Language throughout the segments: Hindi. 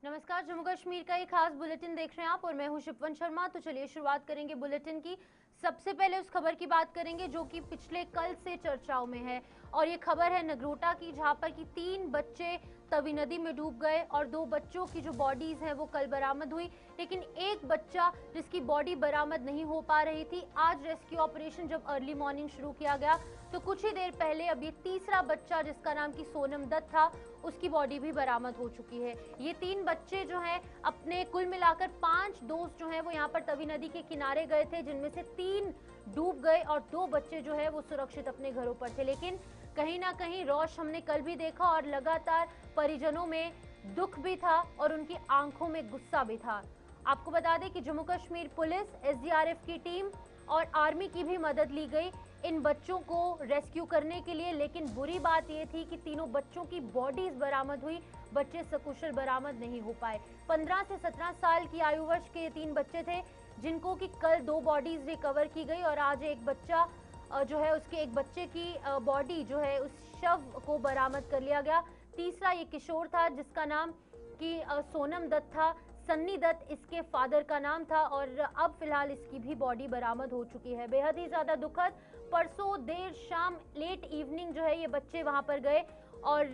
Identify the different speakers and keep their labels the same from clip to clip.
Speaker 1: नमस्कार, जम्मू कश्मीर का एक खास बुलेटिन देख रहे हैं आप और मैं हूं शिपवन शर्मा। तो चलिए शुरुआत करेंगे बुलेटिन की। सबसे पहले उस खबर की बात करेंगे जो कि पिछले कल से चर्चाओं में है और ये खबर है नगरोटा की, जहां पर कि 3 बच्चे तवी नदी में डूब गए और 2 बच्चों की जो बॉडीज है वो कल बरामद हुई, लेकिन एक बच्चा जिसकी बॉडी बरामद नहीं हो पा रही थी, आज रेस्क्यू ऑपरेशन जब अर्ली मॉर्निंग शुरू किया गया तो कुछ ही देर पहले अब ये तीसरा बच्चा जिसका नाम की सोनम दत्त था, उसकी बॉडी भी बरामद हो चुकी है। ये 3 बच्चे जो हैं अपने कुल मिलाकर 5 दोस्त जो हैं वो यहाँ पर तवी नदी के किनारे गए थे, जिनमें से 3 डूब गए और 2 बच्चे जो है वो सुरक्षित अपने घरों पर थे। लेकिन कहीं ना कहीं रौश हमने कल भी देखा और लगातार परिजनों में दुख भी था और उनकी आंखों में गुस्सा भी था। आपको बता दें कि जम्मू कश्मीर पुलिस, एसडीआरएफ की टीम और आर्मी की भी मदद ली गई इन बच्चों को रेस्क्यू करने के लिए, लेकिन बुरी बात यह थी कि तीनों बच्चों की बॉडीज बरामद हुई, बच्चे सकुशल बरामद नहीं हो पाए। 15 से 17 साल की आयु वर्ष के 3 बच्चे थे जिनको कि कल 2 बॉडीज रिकवर की गई और आज एक बच्चा जो है उसके एक बच्चे की बॉडी जो है उस शव को बरामद कर लिया गया। तीसरा ये किशोर था जिसका नाम कि सोनम दत्त था, सन्नी दत्त इसके फादर का नाम था और अब फिलहाल इसकी भी बॉडी बरामद हो चुकी है। बेहद ही ज्यादा दुखद, परसों देर शाम लेट इवनिंग जो है ये बच्चे वहां पर गए और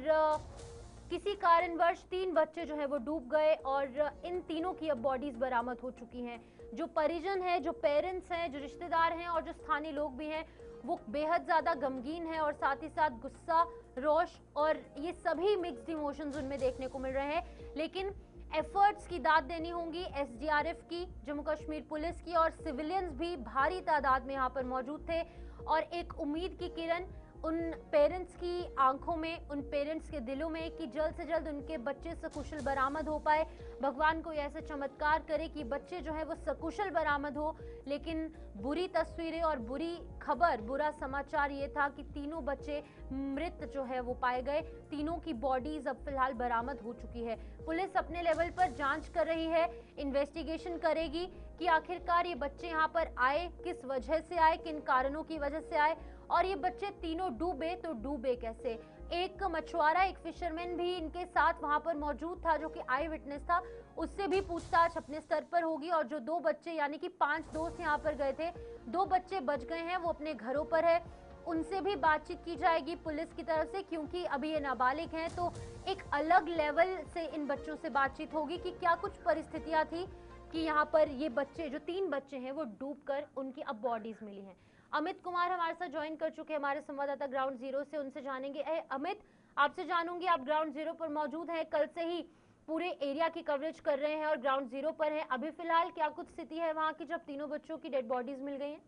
Speaker 1: किसी कारणवश 3 बच्चे जो है वो डूब गए और इन तीनों की अब बॉडीज बरामद हो चुकी हैं। जो परिजन है, जो पेरेंट्स हैं, जो रिश्तेदार हैं और जो स्थानीय लोग भी हैं वो बेहद ज्यादा गमगीन है और साथ ही साथ गुस्सा, रोष और ये सभी मिक्स्ड इमोशंस उनमें देखने को मिल रहे हैं। लेकिन एफर्ट्स की दाद देनी होंगी एसडीआरएफ की, जम्मू कश्मीर पुलिस की और सिविलियंस भी भारी तादाद में यहाँ पर मौजूद थे और एक उम्मीद की किरण उन पेरेंट्स की आंखों में, उन पेरेंट्स के दिलों में कि जल्द से जल्द उनके बच्चे सकुशल बरामद हो पाए। भगवान को ऐसे चमत्कार करे कि बच्चे जो है वो सकुशल बरामद हो। लेकिन बुरी तस्वीरें और बुरी खबर, बुरा समाचार ये था कि तीनों बच्चे मृत जो है वो पाए गए। तीनों की बॉडीज अब फिलहाल बरामद हो चुकी है। पुलिस अपने लेवल पर जांच कर रही है, इन्वेस्टिगेशन करेगी कि आखिरकार ये बच्चे यहाँ पर आए, किस वजह से आए, किन कारणों की वजह से आए और ये बच्चे तीनों डूबे तो डूबे कैसे। एक मछुआरा, एक फिशरमैन भी इनके साथ वहां पर मौजूद था जो कि आई विटनेस था, उससे भी पूछताछ अपने स्तर पर होगी। और जो 2 बच्चे यानी कि 5 दोस्त यहाँ पर गए थे, 2 बच्चे बच गए हैं, वो अपने घरों पर है, उनसे भी बातचीत की जाएगी पुलिस की तरफ से, क्योंकि अभी ये नाबालिग हैं तो एक अलग लेवल से इन बच्चों से बातचीत होगी कि क्या कुछ परिस्थितियां थी कि यहाँ पर ये बच्चे, जो 3 बच्चे हैं वो डूबकर उनकी अब बॉडीज मिली हैं। अमित कुमार हमारे साथ ज्वाइन कर चुके हैं, हमारे संवाददाता ग्राउंड जीरो से, उनसे जानेंगे। अमित, आपसे जानूंगी, आप ग्राउंड जीरो पर मौजूद हैं, कल से ही पूरे एरिया की कवरेज कर रहे हैं और ग्राउंड जीरो पर हैं। अभी फिलहाल क्या कुछ स्थिति है वहां की जब तीनों बच्चों की डेड बॉडीज मिल गई हैं?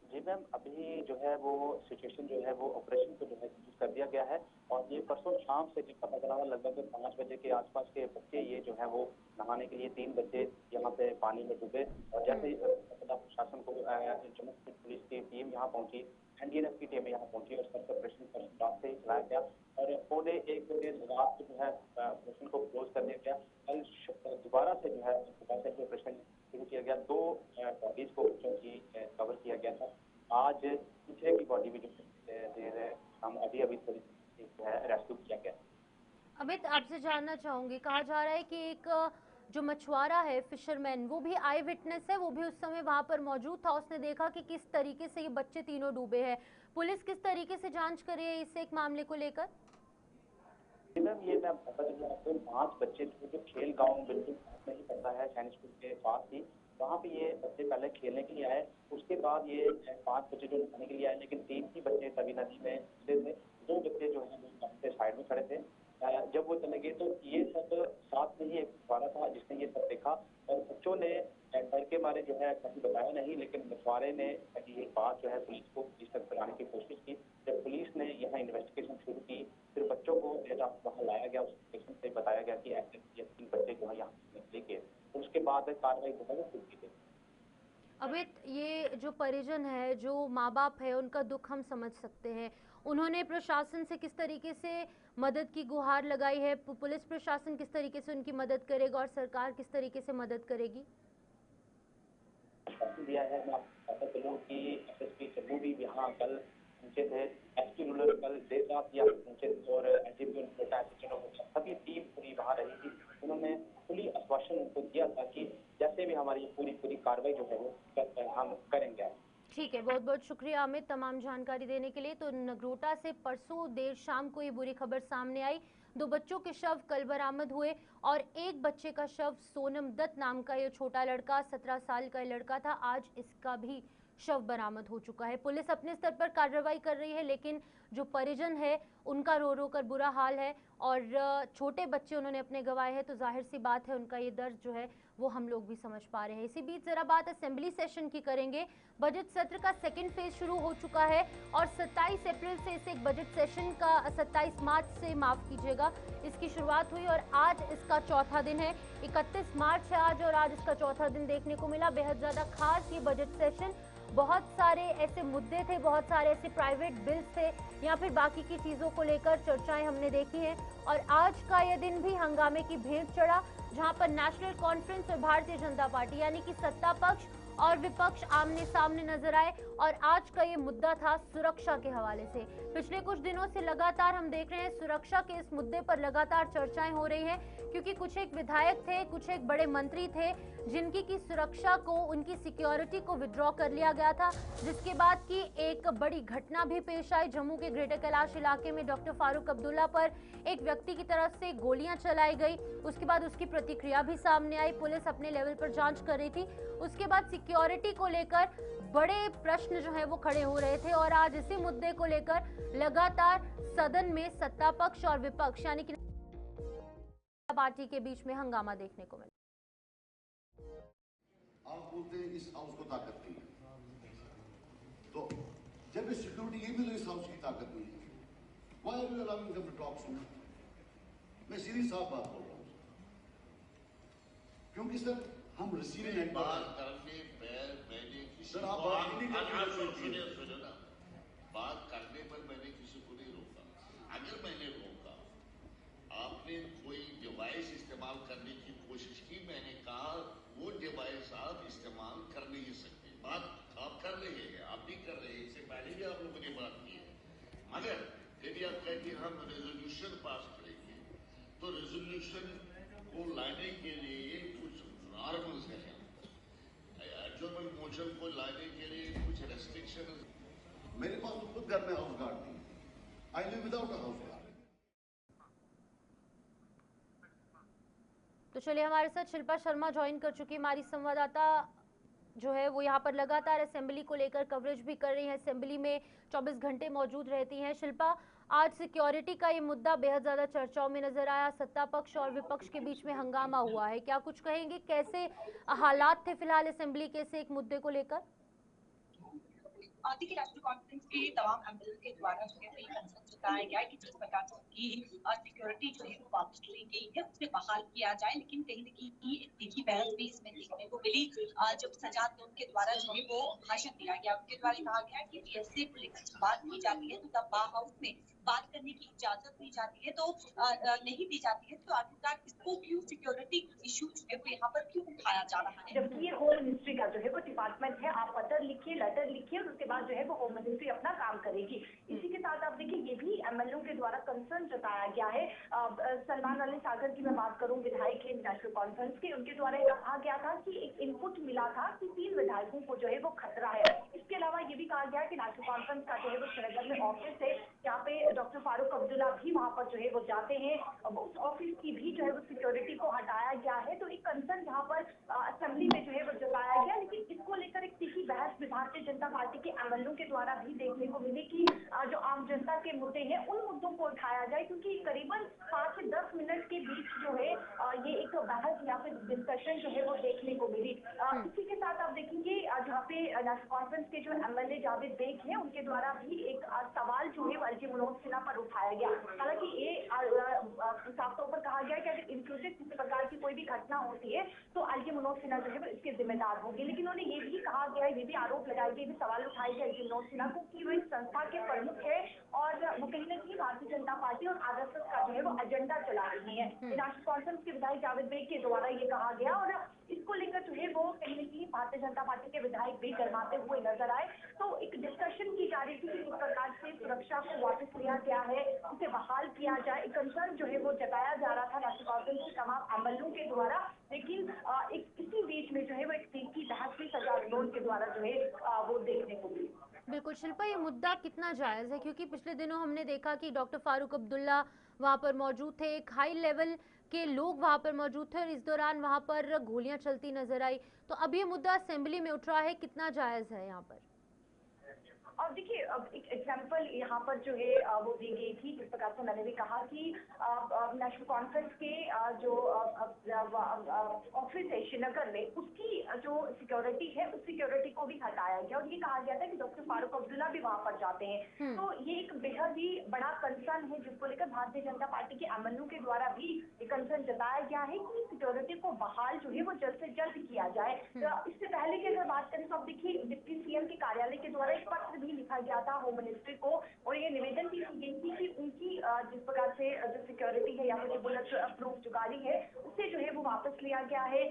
Speaker 2: जी मैम, अभी जो है वो सिचुएशन जो है वो ऑपरेशन को जो है सीज कर दिया गया है और ये परसों शाम से जो पता चला लगभग 5 बजे के आसपास के बच्चे ये जो है वो नहाने के लिए 3 बच्चे यहाँ पे पानी में डूबे और जैसे ही जिला प्रशासन को जम्मू कश्मीर पुलिस की टीम यहाँ पहुंची, एनडीआरएफ की टीम यहाँ पहुंची और सर्च ऑपरेशन पर रात से चलाया गया और पौने 1 बजे रात को जो है ऑपरेशन को क्लोज कर दिया गया। कल दोबारा से जो है ऑपरेशन शुरू किया गया। 2 बॉडीज को बच्चों की कवर किया गया था। आज तीसरे की बॉडी भी जो हम अभी थोड़ी जो है रेस्क्यू किया गया।
Speaker 1: अमित, आपसे जानना चाहूंगी, कहा जा रहा है कि एक जो मछुआरा है, फिशरमैन, वो भी आई विटनेस है, वो भी उस समय वहां पर मौजूद था, उसने देखा कि किस तरीके से ये बच्चे तीनों डूबे हैं। पुलिस किस तरीके से जांच कर रही है इस एक मामले को लेकर?
Speaker 2: मैम, ये मैं बता दूं आपको, 5 बच्चे थे जो खेल गांव बिल्कुल में ही पड़ता है, सैनिक स्कूल के पास ही, वहाँ पे ये बच्चे पहले खेलने के लिए आए। उसके बाद ये 5 बच्चे जो नहाने के लिए आए, लेकिन 3 ही बच्चे तवी नदी में घुसे थे। 2 बच्चे जो है वो साइड में खड़े थे। जब वो चले गए तो ये सब साथ में ही एक मछुआरा था जिसने ये सब देखा और बच्चों ने डर के मारे जो है कहीं बताया नहीं, लेकिन मछुआरे ने ये बात जो है पुलिस तक बताने की कोशिश की। जब पुलिस ने यहाँ इन्वेस्टिगेशन शुरू की, फिर बच्चों को वहाँ लाया गया, उस स्टेशन से बताया गया कि ऐसे 3 बच्चे जो है यहाँ निकले के, उसके बाद कार्रवाई जो है वो शुरू की गई।
Speaker 1: अमित, ये जो परिजन है, जो माँ बाप है, उनका दुख हम समझ सकते हैं। उन्होंने प्रशासन से किस तरीके से मदद की गुहार लगाई है, पुलिस प्रशासन किस तरीके से उनकी मदद करेगा और सरकार किस तरीके से मदद करेगी?
Speaker 2: दिया है। मैं आपको बता चलूं कि एसएसपी जम्मू भी यहाँ कल पहुंचे थे, एसपी रूरल कल देर रात यहाँ पहुंचे थे और एसडीपी नगरोटा सभी टीम पूरी वहाँ रही थी। उन्होंने उनको दिया था कि जैसे भी हमारी पूरी कार्रवाई जो है वो हम करेंगे।
Speaker 1: ठीक है, बहुत बहुत शुक्रिया अमित तमाम जानकारी देने के लिए। तो नगरोटा से परसों देर शाम को ये बुरी खबर सामने आई। 2 बच्चों के शव कल बरामद हुए और एक बच्चे का शव सोनम दत्त नाम का ये छोटा लड़का 17 साल का लड़का था, आज इसका भी शव बरामद हो चुका है। पुलिस अपने स्तर पर कार्रवाई कर रही है, लेकिन जो परिजन है उनका रो रो कर बुरा हाल है और छोटे बच्चे उन्होंने अपने गंवाए हैं, तो जाहिर सी बात है उनका ये दर्द जो है वो हम लोग भी समझ पा रहे हैं। इसी बीच जरा बात असेंबली सेशन की करेंगे। बजट सत्र का सेकंड फेज शुरू हो चुका है और 27 अप्रैल से इसे एक बजट सेशन का 27 मार्च से माफ कीजिएगा इसकी शुरुआत हुई और आज इसका चौथा दिन है। 31 मार्च है आज और आज इसका चौथा दिन देखने को मिला। बेहद ज्यादा खास ये बजट सेशन, बहुत सारे ऐसे मुद्दे थे, बहुत सारे ऐसे प्राइवेट बिल्स थे या फिर बाकी की चीजों को लेकर चर्चाएं हमने देखी हैं और आज का यह दिन भी हंगामे की भेंट चढ़ा, जहां पर नेशनल कॉन्फ्रेंस और भारतीय जनता पार्टी यानी कि सत्ता पक्ष और विपक्ष आमने सामने नजर आए और आज का ये मुद्दा था सुरक्षा के हवाले से। पिछले कुछ दिनों से लगातार हम देख रहे हैं सुरक्षा के इस मुद्दे पर लगातार चर्चाएं हो रही हैं, क्योंकि कुछ एक विधायक थे, कुछ एक बड़े मंत्री थे जिनकी की सुरक्षा को, उनकी सिक्योरिटी को विड्रॉ कर लिया गया था, जिसके बाद की एक बड़ी घटना भी पेश आई। जम्मू के ग्रेटर कैलाश इलाके में डॉक्टर फारूक अब्दुल्ला पर एक व्यक्ति की तरफ से गोलियां चलाई गई, उसके बाद उसकी प्रतिक्रिया भी सामने आई, पुलिस अपने लेवल पर जांच कर रही थी। उसके बाद सिक्योरिटी को लेकर बड़े प्रश्न जो है वो खड़े हो रहे थे और आज इसी मुद्दे को लेकर लगातार सदन में सत्ता पक्ष और विपक्ष यानी कि पार्टी के बीच में हंगामा देखने को मिला।
Speaker 3: आप बोलते हैं इस हाउस को ताकत नहीं है, तो जब ये सिक्योरिटी ये भी तो इस हाउस की ताकत नहीं है, why are you allowing them to talk so much? मैं सीधी साफ बात बोल रहा हूँ, क्योंकि सर हम रिसीविंग
Speaker 4: बात करने पर मैंने किसी
Speaker 3: सर आप
Speaker 4: को
Speaker 3: बात नहीं
Speaker 4: सुनिए ना, बात करने पर मैंने किसी को नहीं रोका। अगर मैंने रोका, आपने कोई डिवाइस इस्तेमाल करने की कोशिश की, मैंने कहा वो डिवाइस आप इस्तेमाल कर नहीं सकते। बात आप कर रहे हैं, आप नहीं कर रहे, इससे पहले भी आप लोगों ने बात की है। मगर यदि आप कहते हैं हम रेजोल्यूशन पास करेंगे, तो रेजोल्यूशन को लाने के लिए कुछ नॉर्म्स हैं, एडजॉर्नमेंट मोशन को लाने के लिए कुछ रेस्ट्रिक्शन।
Speaker 3: मेरे पास तो खुद घर में हाउस गार्ड थी, I live without a house guard.
Speaker 1: तो चलिए हमारे साथ शिल्पा शर्मा ज्वाइन कर चुकी है, हमारी संवाददाता जो है वो यहाँ पर लगातार असेंबली को लेकर कवरेज भी कर रही है, असेंबली में 24 घंटे मौजूद रहती हैं। शिल्पा, आज सिक्योरिटी का ये मुद्दा बेहद ज्यादा चर्चाओं में नजर आया, सत्ता पक्ष और विपक्ष के बीच में हंगामा हुआ है, क्या कुछ कहेंगे, कैसे हालात थे फिलहाल असेंबली के इस एक मुद्दे को लेकर?
Speaker 5: देखिए, नेशनल कॉन्फ्रेंस के तमाम एमएलए के द्वारा जो है ये कंसर्न जताया गया है कि जिस प्रकार की सिक्योरिटी जो है वो वापस ली गई है उसे बहाल किया जाए, लेकिन कहीं न कहीं एक तीखी बहस भी इसमें देखने को मिली। जब सजाद लोन के द्वारा जो है वो भाषण दिया गया, उनके द्वारा कहा गया कि पीएसए को लेकर बात की जाती है तो तब हाउस में बात करने की इजाजत दी जाती है, तो नहीं दी जाती है, तो आखिरकार इसको क्यों सिक्योरिटी इशू जो है वो यहाँ पर क्यों उठाया जा रहा है?
Speaker 6: जबकि ये होम मिनिस्ट्री का जो है वो डिपार्टमेंट है, आप पत्र लिखिए, लेटर लिखिए और उसके बाद जो है वो होम मिनिस्ट्री अपना काम करेगी। इसी के साथ आप देखिए ये भी एमएलओ के द्वारा कंसर्न जताया गया है। सलमान अली सागर की मैं बात करूं, विधायक है नेशनल कॉन्फ्रेंस के, उनके द्वारा कहा गया था कि एक इनपुट मिला था कि 3 विधायकों को जो है वो खतरा है। इसके अलावा ये भी कहा गया कि नेशनल कॉन्फ्रेंस का जो है वो श्रीनगर में ऑफिस है, यहाँ पे डॉक्टर फारूक अब्दुल्ला भी वहाँ पर जो है वो जाते हैं, उस ऑफिस की भी जो है वो सिक्योरिटी को हटाया गया है। तो एक कंसर्न यहाँ पर असेंबली में जो है वो जताया गया, लेकिन इसको लेकर एक तीखी बहस भारतीय जनता पार्टी के एमएलओ के द्वारा भी देखने को मिली कि जो आम जनता के मुद्दे हैं उन मुद्दों को उठाया जाए, क्योंकि करीबन 5 से 10 मिनट के बीच जो है ये एक बहस या फिर डिस्कशन जो है वो देखने को मिली। इसी के साथ आप देखेंगे जहाँ पे नेशनल कॉन्फ्रेंस के जो एमएलए जावेद बेग हैं उनके द्वारा भी एक सवाल जो है एलजी मनोज सिन्हा पर उठाया गया। हालांकि ये साफ तौर पर कहा गया कि अगर इंक्लूसिव किसी प्रकार की कोई भी घटना होती है तो एलजी मनोज सिन्हा जो है वो इसके जिम्मेदार होंगे, लेकिन उन्होंने ये भी कहा गया, ये भी आरोप लगाए गए, भी सवाल उठाए गए एलजी मनोज सिन्हा को कि वो इस संस्था के प्रमुख है और वो कहीं न कहीं भारतीय जनता पार्टी और आरएसएस का जो है वो एजेंडा चला रही है। नेशनल कॉन्फ्रेंस के विधायक जावेद बेग के द्वारा ये कहा गया और इसको लेकर जो है वो कहीं न कहीं भारतीय जनता पार्टी के विधायक भी गरमाते हुए नजर आए। तो एक डिस्कशन की जा रही थी कि किस प्रकार से सुरक्षा को वापस लिया गया है, उसे बहाल किया जाए, एक कंसर्न जो है वो जताया जा रहा था नेशनल कॉन्फ्रेंस के तमाम एमएलओ के द्वारा। लेकिन इसी बीच में जो है वो एक तीर की बहस भी सजा लोन के द्वारा जो है वो देखने को मिली।
Speaker 1: बिल्कुल शिल्पा, ये मुद्दा कितना जायज़ है, क्योंकि पिछले दिनों हमने देखा कि डॉक्टर फारूक अब्दुल्ला वहाँ पर मौजूद थे, एक हाई लेवल के लोग वहाँ पर मौजूद थे और इस दौरान वहाँ पर गोलियां चलती नजर आई। तो अब ये मुद्दा असेंबली में उठ रहा है, कितना जायज़ है यहाँ पर?
Speaker 6: और देखिए अब एक एग्जांपल यहाँ पर जो है वो दी गई थी, जिस प्रकार से मैंने भी कहा कि नेशनल कॉन्फ्रेंस के जो ऑफिस है श्रीनगर में, उसकी जो सिक्योरिटी है उस सिक्योरिटी को भी हटाया गया और ये कहा गया था कि डॉक्टर फारूक अब्दुल्ला भी वहां पर जाते हैं। तो ये एक बेहद ही बड़ा कंसर्न है जिसको लेकर भारतीय जनता पार्टी के एमएलए के द्वारा भी ये कंसर्न जताया गया है कि सिक्योरिटी को बहाल जो है वो जल्द से जल्द किया जाए। तो इससे पहले की अगर बात करें तो अब देखिए डिप्टी सीएम के कार्यालय के द्वारा एक पत्र भी लिखा गया था होम मिनिस्ट्री को और ये निवेदन भी की गई थी कि उनकी जिस प्रकार से जो सिक्योरिटी है या फिर जो बुलेट प्रूफ जो गाड़ी है उसे जो है वो वापस लिया गया है,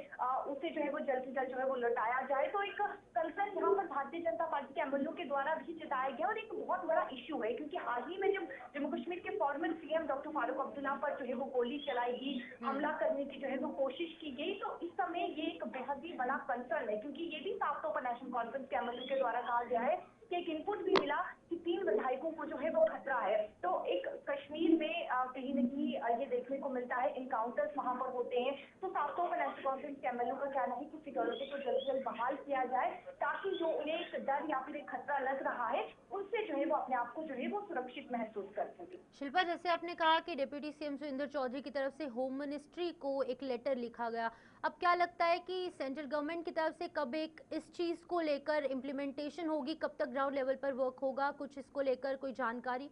Speaker 6: उसे जो है वो जल्द से जल्द जो है वो लौटाया जाए। तो एक कंसर्न यहाँ पर भारतीय जनता पार्टी के एमएलए के द्वारा भी जताया गया और एक बहुत बड़ा इश्यू है, क्योंकि हाल ही में जब जम्मू कश्मीर के farmer CM doctor Farooq Abdullah पर जो है वो गोली चलाई गई, हमला करने की जो है वो कोशिश की गई, तो इस समय ये एक बेहद ही बड़ा कंसर्न है, क्योंकि ये भी साफ तौर पर नेशनल कॉन्फ्रेंस के एमएलए के द्वारा कहा गया है कि एक इनपुट भी मिला कि 3 विधायकों को जो है वो खतरा है। तो एक कश्मीर में कहीं न कहीं ये देखने को मिलता है इनकाउंटर्स वहां पर होते हैं, तो साफ तौर पर नेशनल कॉन्फ्रेंस के एमएलए का कहना है कि सिक्योरिटी को जल्द से जल्द बहाल किया जाए ताकि जो उन्हें एक डर या फिर एक खतरा लग रहा है उससे जो है वो अपने आप को जो है वो सुरक्षित महसूस कर सके।
Speaker 1: शिल्पा, जैसे आपने कहा कि डिप्टी सीएम सुरेंद्र चौधरी की तरफ से होम मिनिस्ट्री को एक लेटर लिखा गया, अब क्या लगता है कि सेंट्रल गवर्नमेंट की तरफ से कब एक इस चीज को लेकर इम्प्लीमेंटेशन होगी, कब तक ग्राउंड लेवल पर वर्क होगा, कुछ इसको लेकर कोई जानकारी?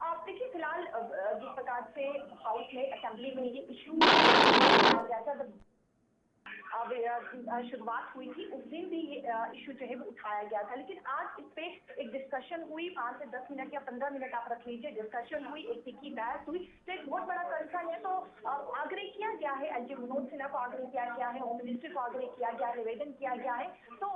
Speaker 6: आप देखिए फिलहाल जिस प्रकार से हाउस में असेंबली में ये इशू शुरुआत हुई थी उस दिन भी ये इशू जो है वो उठाया गया था, लेकिन आज इस पे एक डिस्कशन हुई, 5 से 10 मिनट या 15 मिनट आप रख लीजिए, डिस्कशन हुई, एक तीखी बहस हुई, तो एक बहुत बड़ा कंसर्न है। तो आग्रह किया गया है, एलजी मनोज सिन्हा को आग्रह किया गया है, होम मिनिस्ट्री को आग्रह किया गया है, निवेदन किया गया है, तो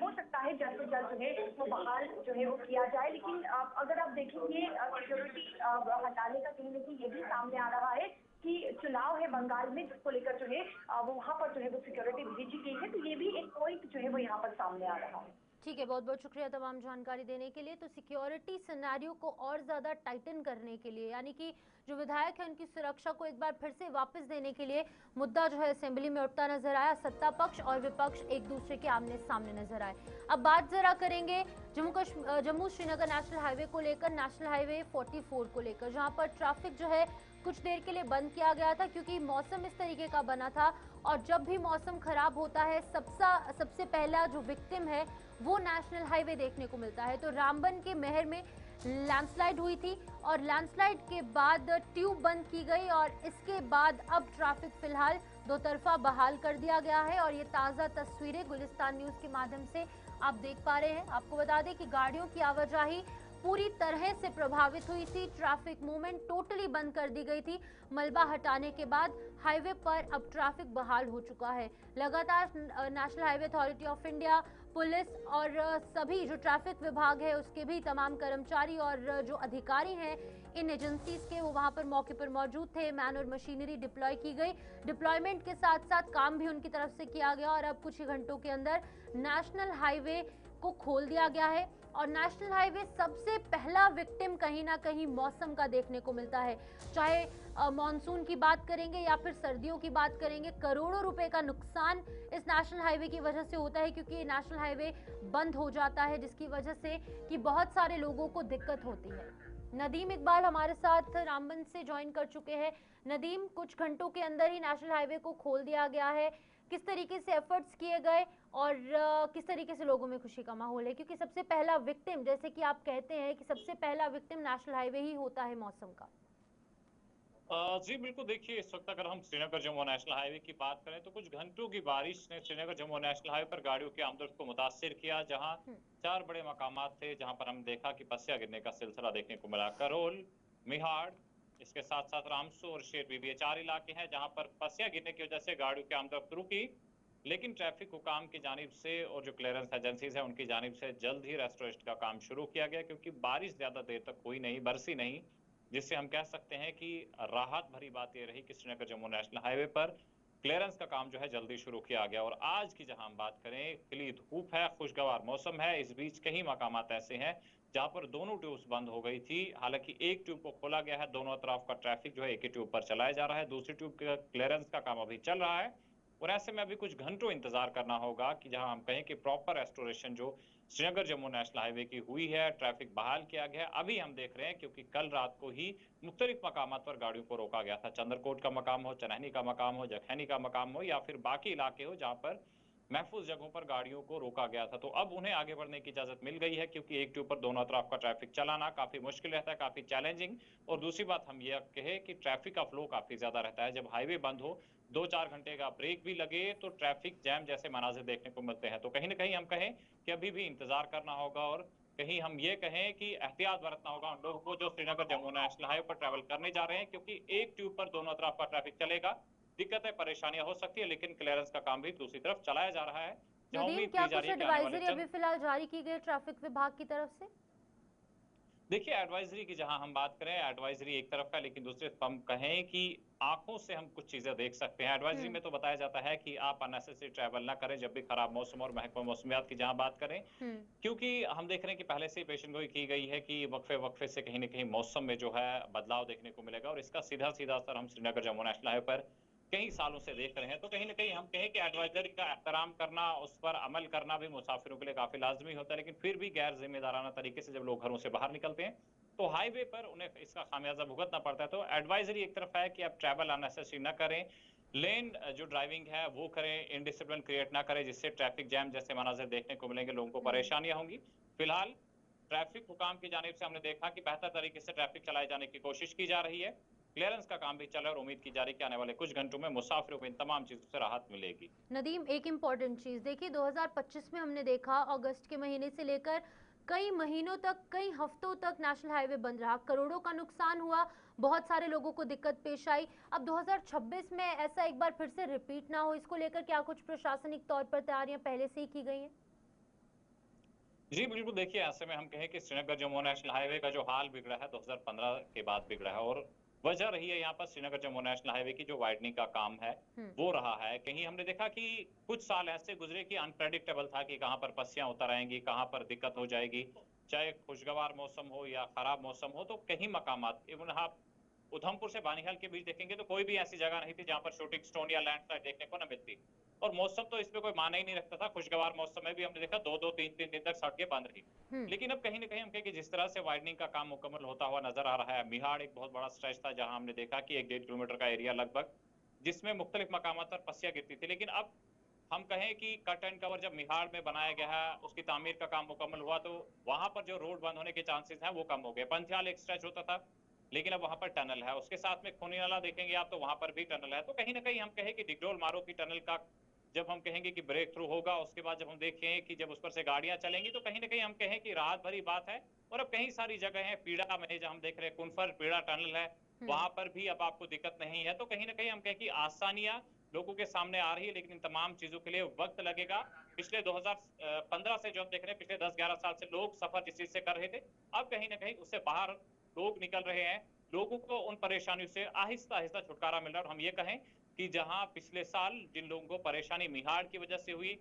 Speaker 6: हो सकता है जल्द से जल्द जो है वो बहाल जो है वो किया जाए। लेकिन अगर आप देखेंगे सिक्योरिटी हटाने का कहीं न कहीं ये भी सामने आ रहा है कि चुनाव है बंगाल में जिसको लेकर जो है वो वहाँ पर जो है वो सिक्योरिटी भेजी गई है, तो ये भी एक पॉइंट जो है वो यहाँ पर सामने आ रहा है।
Speaker 1: ठीक है, बहुत बहुत शुक्रिया तमाम जानकारी देने के लिए। तो सिक्योरिटी सिनेरियो को और ज़्यादा टाइटन करने के लिए, यानी कि जो विधायक है उनकी सुरक्षा को एक बार फिर से वापस देने के लिए मुद्दा जो है असेंबली में उठता नजर आया। सत्ता पक्ष और विपक्ष एक दूसरे के आमने सामने नजर आए। अब बात जरा करेंगे जम्मू श्रीनगर नेशनल हाईवे को लेकर, नेशनल हाईवे 44 को लेकर, जहां पर ट्रैफिक जो है कुछ देर के लिए बंद किया गया था क्योंकि मौसम इस तरीके का बना था। और जब भी मौसम खराब होता है सबसे पहला जो विक्टिम है वो नेशनल हाईवे देखने को मिलता है। तो रामबन के महर में लैंडस्लाइड हुई थी और लैंडस्लाइड के बाद ट्यूब बंद की गई और इसके बाद अब ट्रैफिक फिलहाल दो तरफा बहाल कर दिया गया है। और ये ताज़ा तस्वीरें गुलिस्तान न्यूज़ के माध्यम से आप देख पा रहे हैं। आपको बता दें कि गाड़ियों की आवाजाही पूरी तरह से प्रभावित हुई थी, ट्रैफिक मूवमेंट टोटली बंद कर दी गई थी। मलबा हटाने के बाद हाईवे पर अब ट्रैफिक बहाल हो चुका है। लगातार national highway authority of India, police और सभी जो ट्रैफिक विभाग है उसके भी तमाम कर्मचारी और जो अधिकारी हैं इन एजेंसीज के, वो वहां पर मौके पर मौजूद थे। मैन और मशीनरी डिप्लॉय की गई। डिप्लॉयमेंट के साथ साथ काम भी उनकी तरफ से किया गया और अब कुछ ही घंटों के अंदर नेशनल हाईवे को खोल दिया गया है। और नेशनल हाईवे सबसे पहला विक्टिम कहीं ना कहीं मौसम का देखने को मिलता है। चाहे मॉनसून की बात करेंगे या फिर सर्दियों की बात करेंगे, करोड़ों रुपए का नुकसान इस नेशनल हाईवे की वजह से होता है क्योंकि ये नेशनल हाईवे बंद हो जाता है, जिसकी वजह से कि बहुत सारे लोगों को दिक्कत होती है। नदीम इकबाल हमारे साथ रामबन से ज्वाइन कर चुके हैं। नदीम, कुछ घंटों के अंदर ही नेशनल हाईवे को खोल दिया गया है, किस तरीके से एफर्ट्स किए गए और किस तरीके से लोगों में खुशी का माहौल है, क्योंकि सबसे पहला विक्टिम, जैसे कि आप कहते हैं कि सबसे पहला विक्टिम नेशनल हाईवे ही होता है मौसम का।
Speaker 7: जी बिल्कुल, देखिए इस वक्त अगर हम श्रीनगर जम्मू नेशनल हाईवे की बात करें तो कुछ घंटों की बारिश ने श्रीनगर जम्मू नेशनल हाईवे पर गाड़ियों की आमदोरफ्त को मुतासिर किया, जहां 4 बड़े मकामात थे जहां पर हम देखा कि पसिया गिरने का सिलसिला देखने को मिला। करोल, मिहाड़, इसके साथ साथ रामसू और शेर बीबी, ये 4 इलाके हैं जहां पर पसिया गिरने की वजह से गाड़ियों की आमदोरफ्त रुकी। लेकिन ट्रैफिक हुकाम की जानिब से और जो क्लियरेंस एजेंसीज हैं उनकी जानिब से जल्द ही रेस्टोरेशन का काम शुरू किया गया, क्योंकि बारिश ज़्यादा देर तक हुई नहीं, बरसी नहीं, जिससे हम कह सकते हैं कि राहत भरी बात यह रही कि श्रीनगर जम्मू नेशनल हाईवे पर क्लियरेंस का काम जो है जल्दी शुरू किया गया। और आज की जहां हम बात करें, खिली धूप है, खुशगवार मौसम है। इस बीच कई मकामात ऐसे हैं जहां पर दोनों ट्यूब्स बंद हो गई थी। हालांकि एक ट्यूब को खोला गया है, दोनों तरफ का ट्रैफिक जो है एक ही ट्यूब पर चलाया जा रहा है। दूसरी ट्यूब का क्लियरेंस का काम अभी चल रहा है और ऐसे में अभी कुछ घंटों इंतजार करना होगा कि जहां हम कहें कि प्रॉपर रेस्टोरेशन जो श्रीनगर जम्मू नेशनल हाईवे की हुई है, ट्रैफिक बहाल किया गया है। अभी हम देख रहे हैं क्योंकि कल रात को ही मुख्तलिफ मकामात पर गाड़ियों को रोका गया था। चंद्रकोट का मकाम हो, चनहनी का मकाम हो, जखैनी का मकाम हो या फिर बाकी इलाके हो जहां पर महफूज जगहों पर गाड़ियों को रोका गया था। तो अब उन्हें आगे बढ़ने की इजाजत मिल गई है क्योंकि एक के ऊपर दोनों तरफ का ट्रैफिक चलाना काफी मुश्किल रहता है, काफी चैलेंजिंग। और दूसरी बात हम ये कहे कि ट्रैफिक का फ्लो काफी ज्यादा रहता है। जब हाईवे बंद हो, 2-4 घंटे का ब्रेक भी लगे तो ट्रैफिक जैम जैसे मनाजिर देखने को मिलते हैं। तो कहीं ना कहीं हम कहें कि अभी भी इंतजार करना होगा और कहीं हम ये कहें कि एहतियात बरतना होगा उन लोगों को जो श्रीनगर जम्मू नेशनल हाईवे पर ट्रैवल करने जा रहे हैं, क्योंकि एक ट्यूब पर दोनों तरफ का ट्रैफिक चलेगा। दिक्कतें परेशानियां हो सकती है, लेकिन क्लियरेंस का काम भी दूसरी तरफ चलाया जा रहा है।
Speaker 1: नदीम, क्या कुछ एडवाइजरी अभी फिलहाल जारी की गई ट्रैफिक विभाग की तरफ से?
Speaker 7: देखिए, एडवाइजरी की जहां हम बात करें, एडवाइजरी एक तरफ है, लेकिन दूसरे हम कहें कि आंखों से हम कुछ चीजें देख सकते हैं। एडवाइजरी में तो बताया जाता है कि आप अननेसेसरी ट्रैवल ना करें जब भी खराब मौसम और महकमा मौसमियात की जहां बात करें, क्योंकि हम देख रहे हैं कि पहले से ही पेशन गोई की गई है कि वक्फे वक्फे से कहीं ना कहीं मौसम में जो है बदलाव देखने को मिलेगा और इसका सीधा सीधा असर हम श्रीनगर जम्मू नेशनल हाईवे पर कई सालों से देख रहे हैं। तो कहीं ना कहीं हम कहें कि एडवाइजरी का एहतराम करना, उस पर अमल करना भी मुसाफिरों के लिए काफी लाजमी होता है। लेकिन फिर भी गैर जिम्मेदाराना तरीके से जब लोग घरों से बाहर निकलते हैं तो हाईवे पर उन्हें इसका खामियाजा भुगतना पड़ता है। तो एडवाइजरी एक तरफ है कि आप ट्रैवल अननेसेसरी ना करें, लेन जो ड्राइविंग है वो करें, इनडिसिप्लिन क्रिएट ना करें जिससे ट्रैफिक जैम जैसे मनाजिर देखने को मिलेंगे, लोगों को परेशानियां होंगी। फिलहाल ट्रैफिक हुकाम की जानिब से हमने देखा कि बेहतर तरीके से ट्रैफिक चलाए जाने की कोशिश की जा रही है। क्लियरेंस का काम भी चल रहा है और उम्मीद की जा रही है कि आने वाले कुछ घंटों में मुसाफिरों को इन तमाम चीजों से राहत मिलेगी।
Speaker 1: नदीम, एक इम्पॉर्टेंट चीज देखिए, 2025 में हमने देखा अगस्त के महीने से लेकर कई महीनों तक, कई हफ्तों तक नेशनल हाईवे बंद रहा, करोड़ों का नुकसान हुआ, बहुत सारे लोगों को दिक्कत पेश आई। अब 2026 में ऐसा एक बार फिर से रिपीट ना हो, इसको लेकर क्या कुछ प्रशासनिक तौर पर तैयारियां पहले से ही की गई हैं?
Speaker 7: जी बिल्कुल, देखिए ऐसे में हम कहें कि श्रीनगर जम्मू नेशनल हाईवे का जो हाल बिगड़ा है 2015 के बाद बिगड़ा है और वजह रही है यहाँ पर श्रीनगर जम्मू नेशनल हाईवे की जो वाइडनिंग का काम है वो रहा है। कहीं हमने देखा कि कुछ साल ऐसे गुजरे कि अनप्रेडिक्टेबल था कि कहाँ पर पस्सियां उतर आएंगी, कहाँ पर दिक्कत हो जाएगी, चाहे खुशगवार मौसम हो या खराब मौसम हो। तो कहीं मकामात, इवन आप उधमपुर से बानीहाल के बीच देखेंगे तो कोई भी ऐसी जगह नहीं थी जहां पर शूटिंग स्टोन या लैंडस्लाइड देखने को न मिलती। और मौसम तो इसमें कोई माना ही नहीं रखता था। खुशगवार मौसम में भी हमने देखा 2-2, 3-3 दिन तक सड़कें बंद रही। लेकिन अब कहीं ना कहीं हम कहें कि जिस तरह से वाइडनिंग का काम मुकम्मल होता हुआ नजर आ रहा है, मिहाड़ एक बहुत बड़ा स्ट्रेच था जहां हमने देखा कि 1-1.5 किलोमीटर का एरिया लगभग, जिसमें मुख्तलिफ मकामात पर पस्सियां गिरती थी। लेकिन अब हम कहें कि कट एंड कवर जब मिहाड़ में बनाया गया है, उसकी तामीर का काम मुकम्मल हुआ, तो वहां पर जो रोड बंद होने के चांसेस हैं वो कम हो गए। पंथियाल एक स्ट्रेच होता था लेकिन अब वहां पर टनल है, उसके साथ में खूनी नाला देखेंगे आप तो वहां पर भी टनल है। तो कहीं ना कहीं हम कहें कि डिगडोल मारो की टनल का जब हम कहेंगे कि ब्रेक थ्रू होगा, उसके बाद जब हम देखें कि जब उस पर से गाड़ियां चलेंगी तो कहीं ना कहीं हम कहें कि राहत भरी बात है। और अब कई सारी जगह है, पीड़ा में जब हम देख रहे हैं कुनफर पीड़ा टनल है, वहां पर भी अब आपको दिक्कत नहीं है। तो कहीं ना कहीं हम कहें कि आसानियां लोगों के सामने आ रही है, लेकिन इन तमाम चीजों के लिए वक्त लगेगा। पिछले 2015 से जो हम देख रहे हैं, पिछले 10-11 साल से लोग सफर जिस चीज से कर रहे थे, अब कहीं ना कहीं उससे बाहर लोग निकल रहे हैं। लोगों को उन परेशानियों से आहिस्ता आहिस्ता छुटकारा मिल रहा है। और हम ये कहें कि जहां पिछले साल जिन लोगों को परेशानी मिहाड़ की वजह से हुई,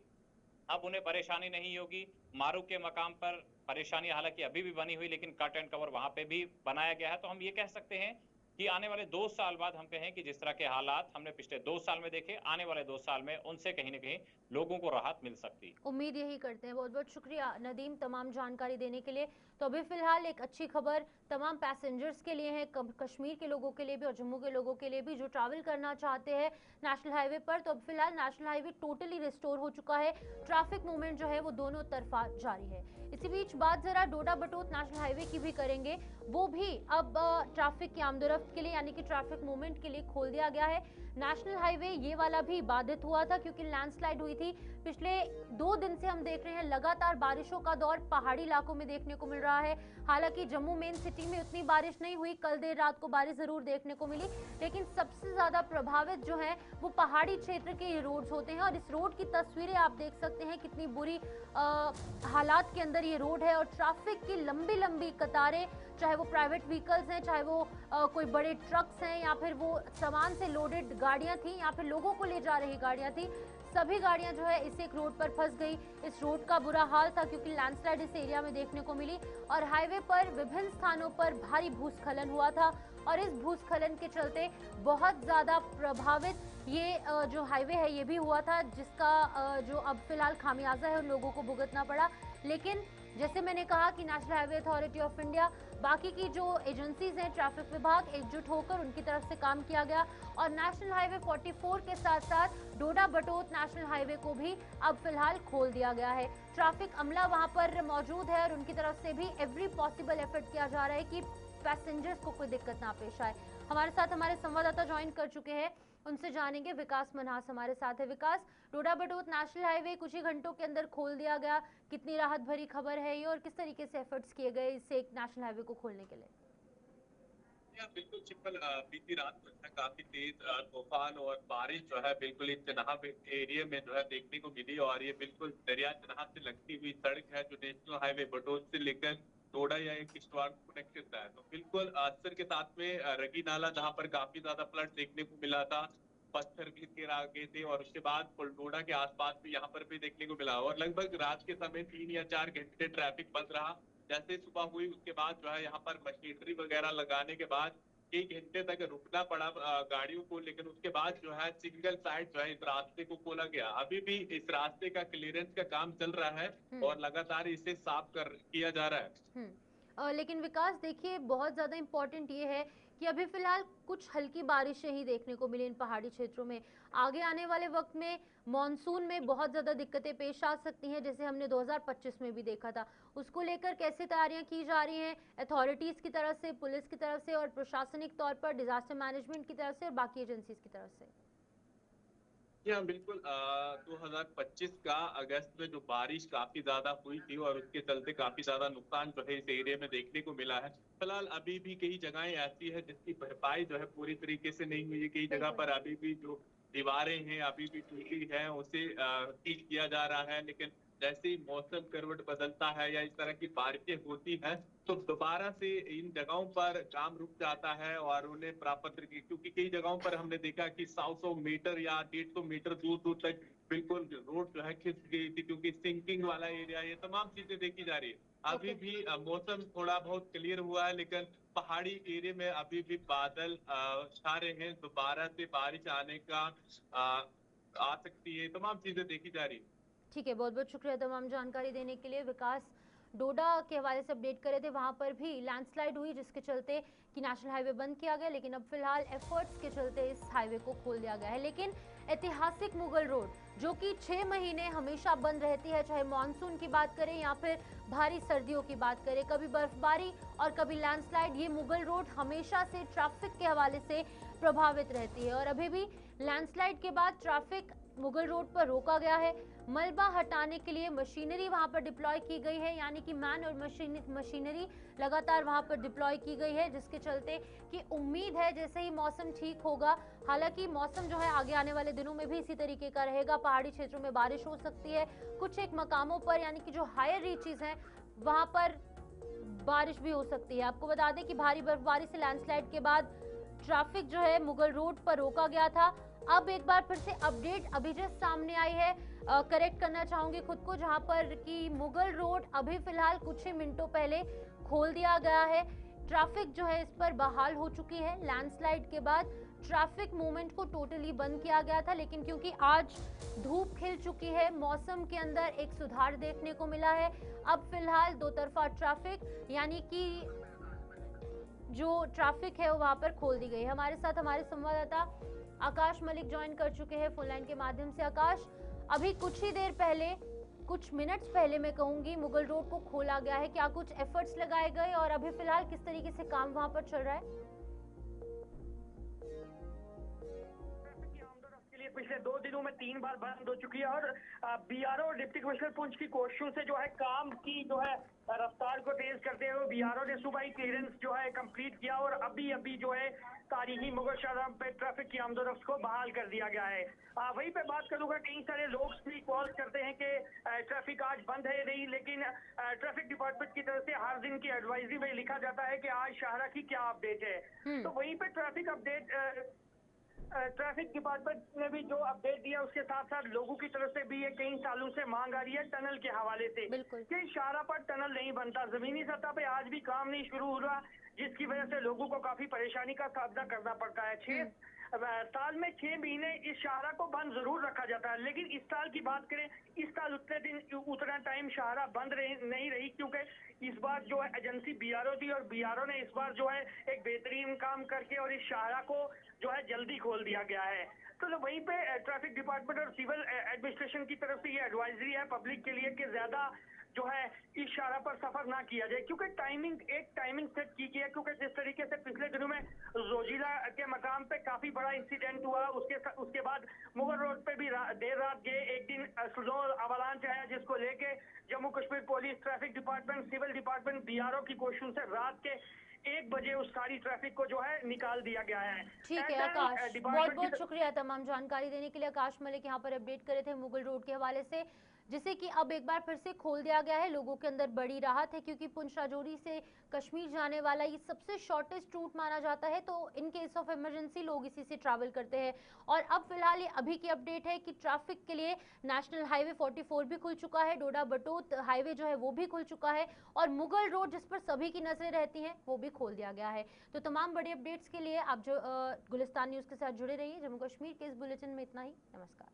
Speaker 7: अब उन्हें परेशानी नहीं होगी। मारू के मकाम पर परेशानी हालांकि अभी भी बनी हुई, लेकिन कट एंड कवर वहां पे भी बनाया गया है। तो हम ये कह सकते हैं कि आने वाले 2 साल बाद हम कहें कि जिस तरह के हालात हमने पिछले 2 साल में देखे, आने वाले 2 साल में उनसे कहीं ना कहीं लोगों को राहत मिल सकती।
Speaker 1: उम्मीद यही करते हैं। बहुत बहुत शुक्रिया नदीम तमाम जानकारी देने के लिए। तो अभी फिलहाल एक अच्छी खबर तमाम पैसेंजर्स के लिए है, कश्मीर के लोगों के लिए भी और जम्मू के लोगों के लिए भी जो ट्रैवल करना चाहते हैं नेशनल हाईवे पर। तो अब फिलहाल नेशनल हाईवे टोटली रिस्टोर हो चुका है, ट्रैफिक मूवमेंट जो है वो दोनों तरफा जारी है। इसी बीच बात जरा डोडा बटोत नेशनल हाईवे की भी करेंगे, वो भी अब ट्रैफिक की आमदोरफ्त के लिए यानी कि ट्रैफिक मूवमेंट के लिए खोल दिया गया है। नेशनल हाईवे ये वाला भी बाधित हुआ था क्योंकि लैंडस्लाइड हुई थी। पिछले 2 दिन से हम देख रहे हैं लगातार बारिशों का दौर पहाड़ी इलाकों में देखने को मिल रहा है। हालांकि जम्मू मेन सिटी में उतनी बारिश नहीं हुई, कल देर रात को बारिश जरूर देखने को मिली, लेकिन सबसे ज्यादा प्रभावित जो है वो पहाड़ी क्षेत्र के ये रोड्स होते हैं। और इस रोड की तस्वीरें आप देख सकते हैं, कितनी बुरी हालात के अंदर ये रोड है और ट्रैफिक की लंबी लंबी कतारें, चाहे वो प्राइवेट व्हीकल्स हैं, चाहे वो कोई बड़े ट्रक्स हैं या फिर वो सामान से लोडेड गाड़ियां थी या फिर लोगों को ले जा रही गाड़ियां थी, सभी गाड़ियां जो है इस एक रोड पर फंस गई। इस रोड का बुरा हाल था क्योंकि लैंडस्लाइड इस एरिया में देखने को मिली और हाईवे पर विभिन्न स्थानों पर भारी भूस्खलन हुआ था और इस भूस्खलन के चलते बहुत ज्यादा प्रभावित ये जो हाईवे है ये भी हुआ था, जिसका जो अब फिलहाल खामियाजा है उन लोगों को भुगतना पड़ा। लेकिन जैसे मैंने कहा कि national highway authority of India, बाकी की जो एजेंसीज हैं, ट्रैफिक विभाग एकजुट होकर उनकी तरफ से काम किया गया और नेशनल हाईवे 44 के साथ साथ डोडा बटोत नेशनल हाईवे को भी अब फिलहाल खोल दिया गया है। ट्रैफिक अमला वहां पर मौजूद है और उनकी तरफ से भी एवरी पॉसिबल एफर्ट किया जा रहा है कि पैसेंजर्स को कोई दिक्कत ना पेश आए। हमारे साथ हमारे संवाददाता ज्वाइन कर चुके हैं, उनसे जानेंगे। विकास मन्हास हमारे साथ है। विकास, डोडा बटोत नेशनल हाईवे कुछ ही घंटों के अंदर खोल दिया गया, कितनी राहत भरी खबर है ये और किस तरीके से एफर्ट्स किए गए इसे एक नेशनल हाईवे को खोलने के लिए?
Speaker 8: बिल्कुल सिंपल। बीती रात जो है काफी तेज तूफान और बारिश जो है बिल्कुल इस चनाब एरिया में जो है देखने को मिली और ये बिल्कुल दरिया चनाब से लगती हुई सड़क है जो नेशनल हाईवे बटोत से लेकर डोडा या एक किश्तवाड़ को कनेक्ट करता है। तो बिल्कुल अक्सर के साथ में रगी नाला जहाँ पर काफी ज्यादा फ्लड देखने को मिला था, पत्थर गिर के आ गए थे और उसके बाद डोडा के आसपास भी यहाँ पर भी देखने को मिला और लगभग रात के समय 3 या 4 घंटे ट्रैफिक बंद रहा। जैसे सुबह हुई उसके बाद जो है यहाँ पर मशीनरी वगैरह लगाने के बाद कई घंटे तक रुकना पड़ा गाड़ियों को, लेकिन उसके बाद जो है सिंगल साइड जो है इस रास्ते को खोला गया। अभी भी इस रास्ते का क्लियरेंस का काम चल रहा है और लगातार इसे साफ किया जा रहा है।
Speaker 1: लेकिन विकास देखिए, बहुत ज्यादा इम्पोर्टेंट ये है कि अभी फिलहाल कुछ हल्की बारिशें ही देखने को मिली इन पहाड़ी क्षेत्रों में। आगे आने वाले वक्त में मॉनसून में बहुत ज्यादा दिक्कतें पेश आ सकती हैं, जैसे हमने 2025 में भी देखा था। उसको लेकर कैसे तैयारियां की जा रही हैं अथॉरिटीज की तरफ से, पुलिस की तरफ से और प्रशासनिक तौर पर डिजास्टर मैनेजमेंट की तरफ से और बाकी एजेंसीज की तरफ से?
Speaker 8: जी हाँ, बिल्कुल। 2025 का अगस्त में जो बारिश काफी ज्यादा हुई थी और उसके चलते काफी ज्यादा नुकसान जो है इस एरिया में देखने को मिला है। फिलहाल अभी भी कई जगहें ऐसी है जिसकी भरपाई जो है पूरी तरीके से नहीं हुई है। कई जगह पर अभी भी जो दीवारें हैं अभी भी टूटी हैं, उसे ठीक किया जा रहा है। लेकिन जैसे ही मौसम करवट बदलता है या इस तरह की बारिशें होती हैं तो दोबारा से इन जगहों पर काम रुक जाता है और उन्हें प्राप्त, क्योंकि कई जगहों पर हमने देखा कि 100 मीटर या 150 मीटर दूर दूर तक बिल्कुल रोड जो है खिंच गई थी क्योंकि सिंकिंग वाला एरिया, ये तमाम चीजें देखी जा रही है। अभी भी मौसम थोड़ा बहुत क्लियर हुआ है लेकिन पहाड़ी एरिया में अभी भी बादल छा रहे हैं, दोबारा से बारिश आने का आ सकती है। तमाम चीजें देखी जा रही है।
Speaker 1: ठीक है, बहुत बहुत शुक्रिया तमाम जानकारी देने के लिए। विकास डोडा के हवाले से अपडेट करे थे, वहां पर भी लैंडस्लाइड हुई जिसके चलते कि नेशनल हाईवे बंद किया गया, लेकिन अब फिलहाल एफर्ट्स के चलते इस हाईवे को खोल दिया गया है। लेकिन ऐतिहासिक मुगल रोड जो कि 6 महीने हमेशा बंद रहती है, चाहे मानसून की बात करें या फिर भारी सर्दियों की बात करें, कभी बर्फबारी और कभी लैंडस्लाइड, ये मुगल रोड हमेशा से ट्रैफिक के हवाले से प्रभावित रहती है और अभी भी लैंडस्लाइड के बाद ट्रैफिक मुगल रोड पर रोका गया है। मलबा हटाने के लिए मशीनरी वहां पर डिप्लॉय की गई है, यानी कि मैन और मशीनरी लगातार वहां पर डिप्लॉय की गई है, जिसके चलते कि उम्मीद है जैसे ही मौसम ठीक होगा, हालांकि मौसम जो है आगे आने वाले दिनों में भी इसी तरीके का रहेगा। पहाड़ी क्षेत्रों में बारिश हो सकती है, कुछ एक मकामों पर यानी कि जो हायर रीचेस हैं वहां पर बारिश भी हो सकती है। आपको बता दें कि भारी बर्फबारी से लैंडस्लाइड के बाद ट्रैफिक जो है मुगल रोड पर रोका गया था। अब एक बार फिर से अपडेट अभी जस्ट सामने आई है, करेक्ट करना चाहूंगी खुद को, जहां पर कि मुगल रोड अभी फिलहाल कुछ ही मिनटों पहले खोल दिया गया है। ट्रैफिक जो है इस पर बहाल हो चुकी है। लैंडस्लाइड के बाद ट्रैफिक मूवमेंट को टोटली बंद किया गया था, लेकिन क्योंकि आज धूप खिल चुकी है, मौसम के अंदर एक सुधार देखने को मिला है। अब फिलहाल दो तरफा ट्रैफिक यानी कि जो ट्रैफिक है वो वहां पर खोल दी गई है। हमारे साथ हमारे संवाददाता आकाश मलिक ज्वाइन कर चुके हैं फोन लाइन के माध्यम से। आकाश, अभी कुछ ही देर पहले, कुछ मिनट्स पहले मैं कहूंगी, मुगल रोड को खोला गया है, क्या कुछ एफर्ट्स लगाए गए और अभी फिलहाल किस तरीके से काम वहां पर चल रहा है?
Speaker 6: पिछले 2 दिनों में 3
Speaker 9: 3 बार बंद हो चुकी है और बीआरओ और डिप्टी कमिश्नर पुंछ की कोशिशों से जो है काम की जो है रफ्तार को तेज करते हुए बीआरओ ने सुबह ही क्लियरेंस जो है कंप्लीट किया और अभी जो है तारीखी मुगल शाहजहां पे ट्रैफिक की आमदोरफ्त को बहाल कर दिया गया है। वहीं पे बात करूंगा, कई सारे लोग भी कॉल करते हैं कि ट्रैफिक आज बंद है नहीं, लेकिन ट्रैफिक डिपार्टमेंट की तरफ से हर दिन की एडवाइजरी में लिखा जाता है कि आज शाहरा की क्या अपडेट है। तो वहीं पे ट्रैफिक डिपार्टमेंट ने भी जो अपडेट दिया उसके साथ साथ लोगों की तरफ से भी ये कई सालों से मांग आ रही है टनल के हवाले से कि शाहरा पर टनल नहीं बनता, जमीनी सतह पे आज भी काम नहीं शुरू हो रहा, जिसकी वजह से लोगों को काफी परेशानी का सामना करना पड़ता है। साल में 6 महीने इस शाहरा को बंद जरूर रखा जाता है, लेकिन इस साल की बात करें, इस साल उतना टाइम शाहरा बंद नहीं रही, क्योंकि इस बार जो है एजेंसी बीआरओ थी और बीआरओ ने इस बार जो है एक बेहतरीन काम करके और इस शाहरा को जो है जल्दी खोल दिया गया है। तो वहीं पे ट्रैफिक डिपार्टमेंट और सिविल एडमिनिस्ट्रेशन की तरफ से ये एडवाइजरी है पब्लिक के लिए कि ज्यादा जो है इस शाहरा पर सफर ना किया जाए, क्योंकि एक टाइमिंग सेट की गई है। क्योंकि जिस तरीके से पिछले दिनों में जोजिला के मकाम पे काफी बड़ा इंसिडेंट हुआ, उसके बाद मुगल रोड पे भी देर रात गए एक दिन स्नो अवलांच आया, जिसको लेके Jammu Kashmir police, traffic department, civil department, BRO की कोशिशों से रात के 1 बजे उस सारी ट्रैफिक को जो है निकाल दिया गया है।
Speaker 1: ठीक है आकाश, बहुत बहुत शुक्रिया तमाम जानकारी देने के लिए। आकाश मलिक यहाँ पर अपडेट करे थे मुगल रोड के हवाले से, जिसे कि अब एक बार फिर से खोल दिया गया है। लोगों के अंदर बड़ी राहत है, क्योंकि पुंछ राजौरी से कश्मीर जाने वाला ये सबसे शॉर्टेस्ट रूट माना जाता है, तो इन केस ऑफ इमरजेंसी लोग इसी से ट्रैवल करते हैं। और अब फिलहाल ये अभी की अपडेट है कि ट्रैफिक के लिए नेशनल हाईवे 44 भी खुल चुका है, डोडा बटोत हाईवे जो है वो भी खुल चुका है, और मुगल रोड जिस पर सभी की नजरें रहती हैं वो भी खोल दिया गया है। तो तमाम बड़ी अपडेट्स के लिए आप जो गुलिस्तान न्यूज़ के साथ जुड़े रहिए। जम्मू कश्मीर के इस बुलेटिन में इतना ही। नमस्कार।